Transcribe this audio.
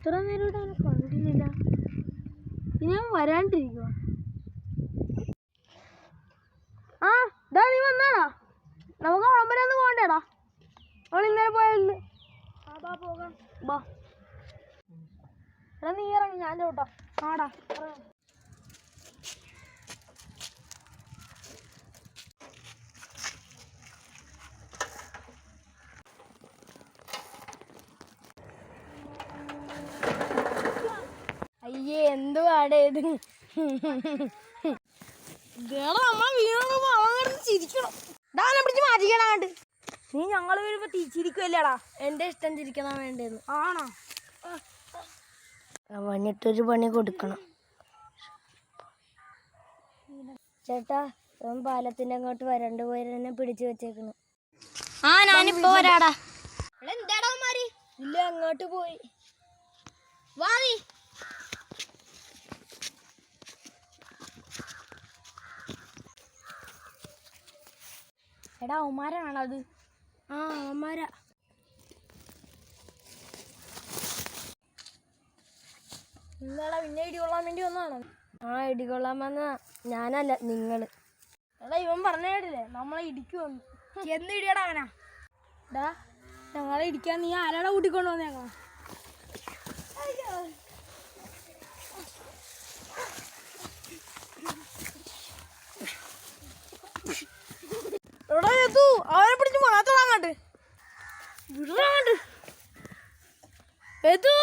ഇത്ര നേരം അവനെ കണ്ടില്ല. ഇനി അവൻ വരാണ്ടിരിക്കുക. ആ ഇതാ നീ വന്നാടാ. നമുക്ക് വിളമ്പരം ഒന്നും പോകണ്ടേടാ. അവൾ ഇന്നലെ പോയല്ലോ. ബാ പോകാം. ബാ എടാ നീ ഇറങ്ങി, ഞാൻ ചോട്ടാ. ആടാ അയ്യേ എന്തുവാടേ ഇത്? അമ്മ വീണപ്പോ അവൻ ചിരിക്കണം. ഇതാനെ പിടിച്ച് മാറ്റിക്കണാണ്ട്. നീ ഞങ്ങൾ വരുമ്പോ ചിരിക്കുമല്ലേടാ. എൻ്റെ ഇഷ്ടം ചിരിക്കണം വേണ്ടേന്ന്. ആണോ? അവനിട്ടൊരു പണി കൊടുക്കണം. ചേട്ടാ അവൻ പാലത്തിൻ്റെ അങ്ങോട്ട് വരണ്ട് പോയി എന്നെ പിടിച്ചു വെച്ചേക്കണം. ആ ഞാനിപ്പോ വരാടാ. എന്താടാ മാറി? ഇല്ല അങ്ങോട്ട് പോയി. വാ നീ. എടാ അവന്മാരാണോ അത്? ആ അവന്മാരാ. നിങ്ങളെ പിന്നെ ഇടികൊള്ളാൻ വേണ്ടി വന്നാണോ? ആ ഇടികൊള്ളാൻ വന്ന ഞാനല്ല, നിങ്ങള്. എടാ ഇവൻ പറഞ്ഞ കേട്ടില്ലേ നമ്മളെ ഇടിക്കുമെന്ന്. എന്ന് ഇടിയടാ അവനാ. എടാ ഞങ്ങളെ ഇടിക്കാൻ നീ ആരാടെ കൂട്ടിക്കൊണ്ട് വന്നേക്കാം. എടാ എത്തു അവനെ പിടിച്ച് മാറ്റണം അങ്ങോട്ട്. വിടങ്ങോട്ട് എത്തു.